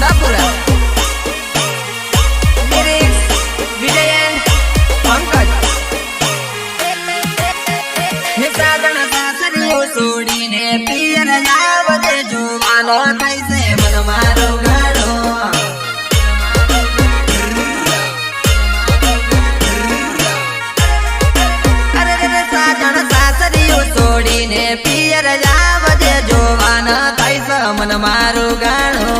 कुंडापुरा विजयन पंकज साधन सासरियो सोडीने पियर आवजे जुवानो कैसे मन मारो गाड़ो अरे साधन सासरियो सोडीने पियर आवजे जुवानो कैसे मन मारो गाड़ो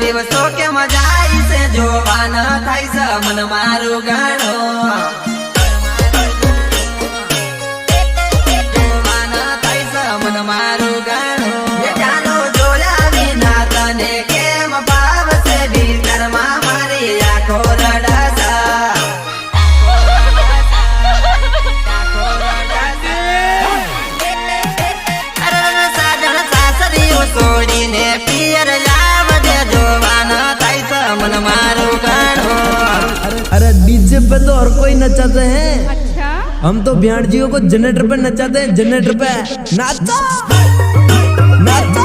दिवसों के मजाई से जोवाना थाई सा मन मारो गानो जोवाना थाई सा मन मारो गानो ये जानो जोया बिना तने के मपाव से भीतर मारी आँखों रड़ासा अरे साजन सासरियों सोड़ी ने पियर मन मारो गानो। अरे डीजे पे तो और कोई नचाते हैं। अच्छा? हम तो बिहारजियों को जनरेटर पे नचाते हैं। जनरेटर पे नाचा नाचा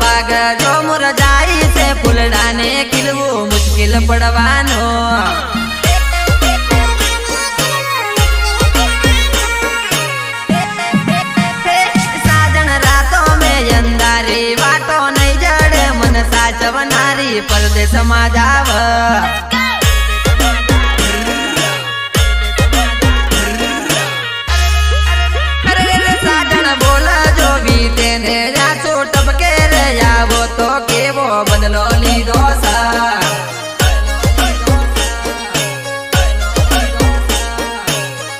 बाग जो मुरझाई से फूलडाने खिलवू मुश्किल पड़वानो साजन रातों में अंधारी बाटो नहीं जड़े मन साचवनारी परदेश मा जाव साजन बोला जो भी तेने वो तो के वो बदलो ली दोसा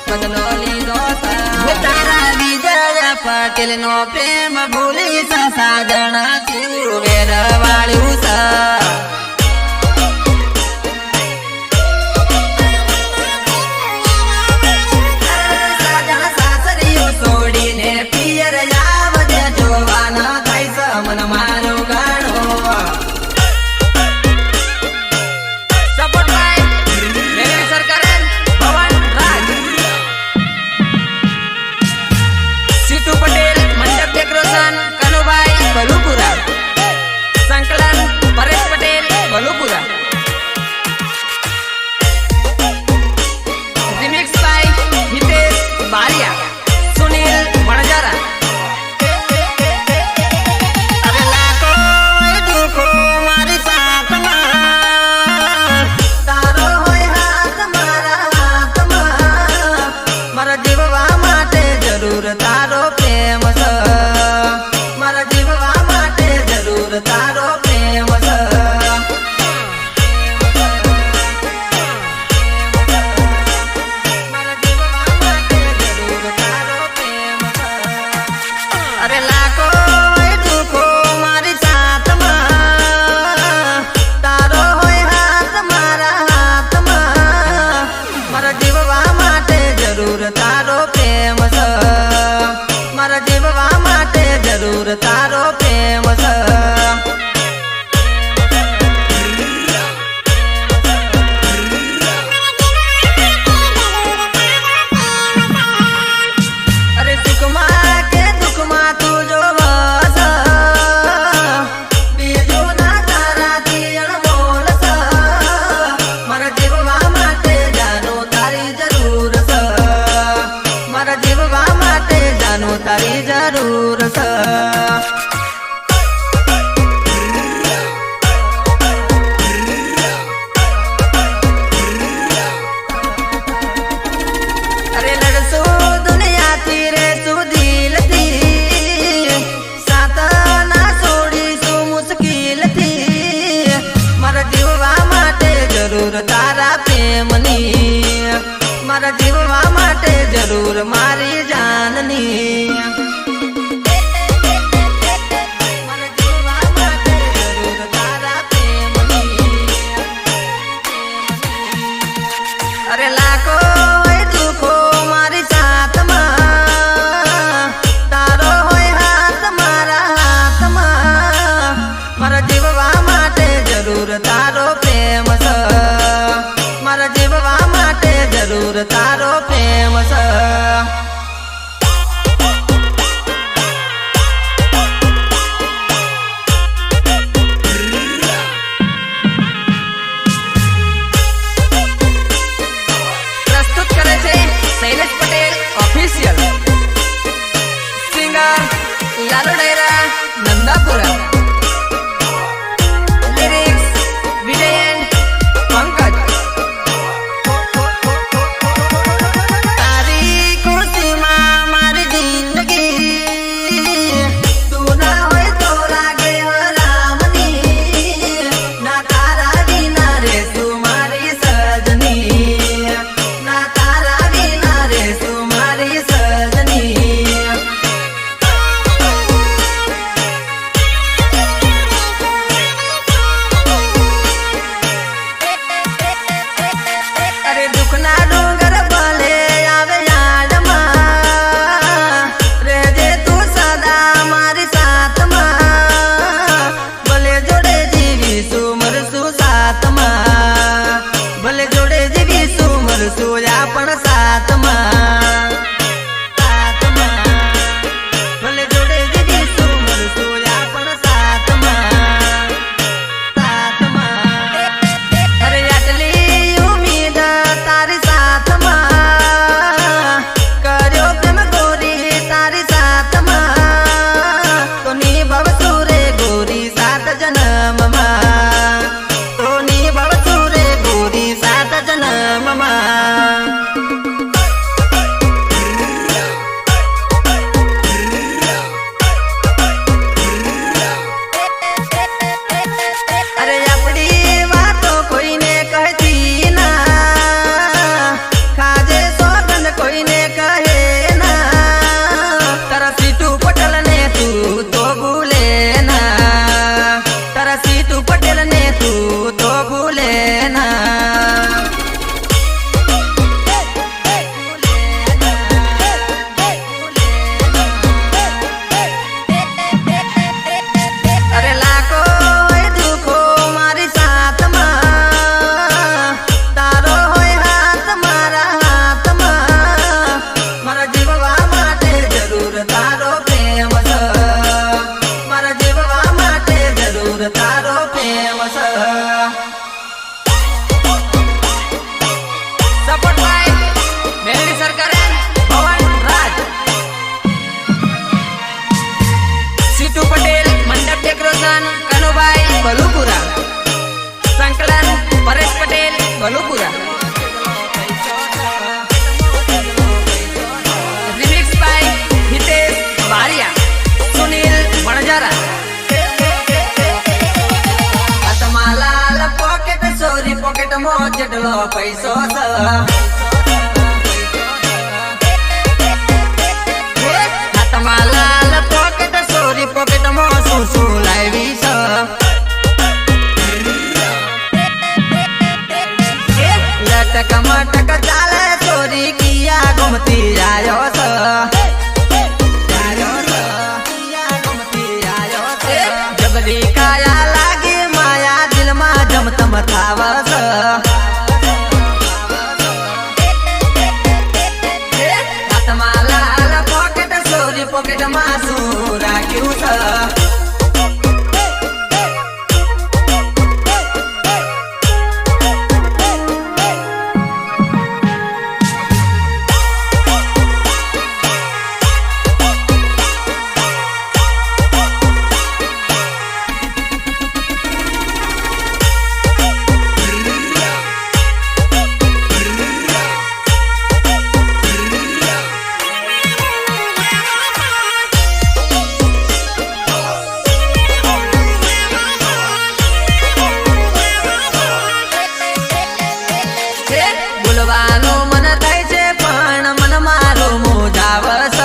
बदलो ली दोसा तारा विजय पटेल नो प्रेम भूली सा साजना तू वेर वाळू सा साजना सासरियो सोडी ने पियर आवजे जोवाना थाई सा मन मारो संकलन परेश पटेल बलुपुरा रिमिक्स बाय हितेश बारिया सुनील बणजारा अरे लाखो दुखो मारी साथ में तारो होय हाथ मारा मारा जीववा माटे जरूर तारो प्रेम स मारा जीववा माटे जरूर तारो प्रेम स मारा जीववा माटे जरूर तारो प्रेम स अरे लाखो दुखो मारी साथ में तारो होय हाथ मारा मारा जीववा माटे जरूर तारो प्रेम स मारा जीववा माटे जरूर तारो प्रेम स अरे सुखमा के दुखमा तू जो बस बीजो ना तारा की अनमोल स मारा जीववा माटे जानो तारी जरूर स मारा जीववा माटे जानो तारी जरूर स अरे लड़सो दुनिया तीरे सु दिल थी साथ ना सोड़ी सु मुश्किल थी मारा जीववा माटे जरूर तारा प्रेमनी मारा जीववा माटे जरूर मारी जाननी Kundapura lyrics Vijay and Pankaj तारी खुशी मां मारी जिंदगी तू ना होय तो लागे रामनी ना तारा बिना रे तू मारी सजनी ना तारा बिना रे तू मारी सजनी अरे दुख ना डूंगर भले आवे याद मां रहजे तू सदा मारी साथ मां भले जोड़े जीवी सु मरसु साथ मां भले जोड़े जीवी सु मरसु आपण साथ मां भले जोड़े जीवी सु मरसु आपण साथ मां अरे आटली उम्मीद तारी साथ मां कर्यो प्रेम गोरी तारी साथ मां तो निभव सूरे गोरी सात जन्म मां तो निभव सूरे गोरी सात जन्म मां अरे अपनी बातों कोई ने कहती ना खाजे सोगन कोई ने कहे ना तारा सीटू पटेल ने तू तो भूले ना तारा सीटू पटेल ने तू तो भूले ना अरे लाखो होय दुखो मारी साथ मां तारो होय हाथ मारा हाथ मां मारा जीववा माटे जरूर तारो प्रेम स मारा जीववा माटे जरूर तारो प्रेम स सपोर्ट बाय मेहली सरकार एंड भवन राज सीटू पटेल मंडप डेकोरेशन कनुभाई बलुपुरा संकलन Paresh Patel Balupura remix by Hitesh Baria Sunil Banjara Atmalal pocket sorry pocket मोचटलो पैसो स आत्मालाल पॉकेट सोरी पॉकेट मो सुसु लाइवी स लटक मटक चाले सोरी किया घूमती आयो स जबरी काया लागे माया दिल मा जमतम थावस आत्मालाल पॉकेट सोरी पॉकेट मासू राख्यू छ બોલવાનું મન થાય છે પણ મન મારું મૂંઝાવસ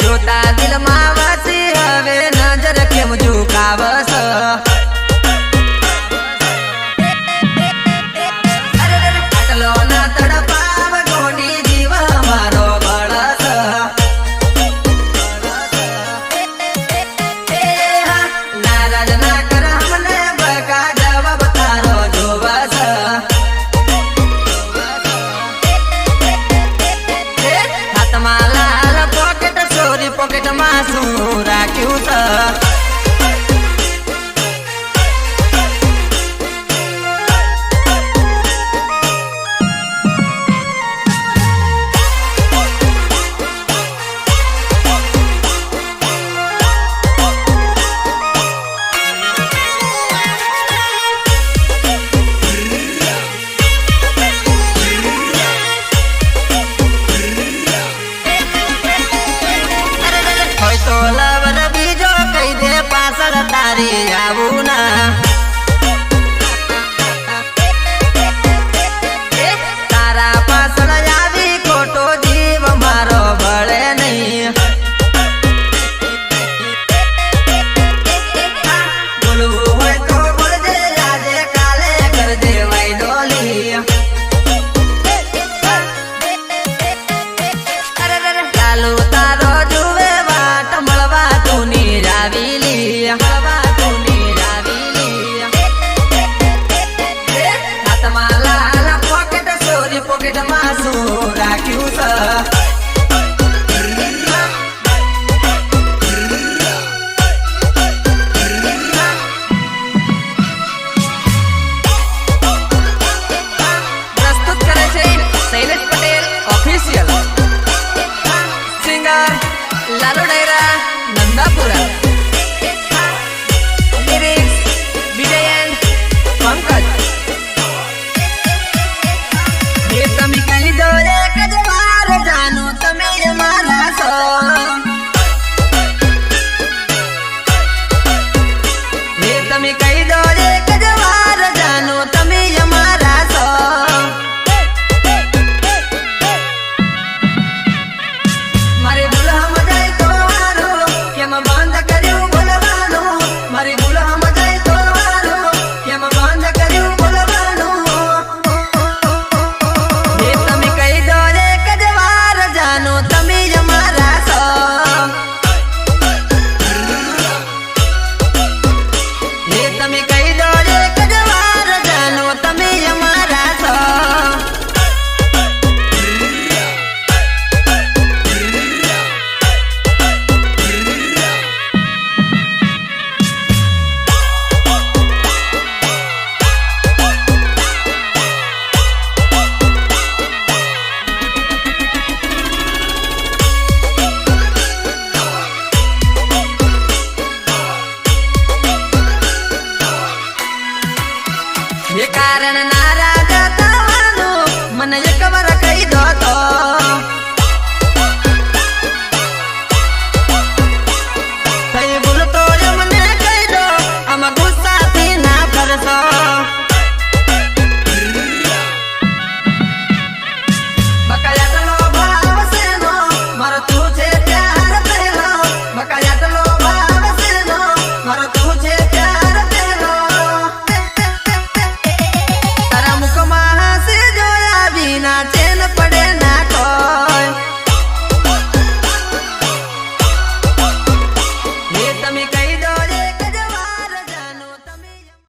જોતા દિલમાં વસી હવે નજર કેમ ઝુકાવસ આટલો ન તડપાવ ગોડી જીવ મારો બળસ નારાજ ના કર મને બકા જવાબ તારો જોવસ હાથમાં લાલ પોકેટ સોરી પોકેટ માં શું રાખ્યું છે દિલમાં શું રાખ્યું છે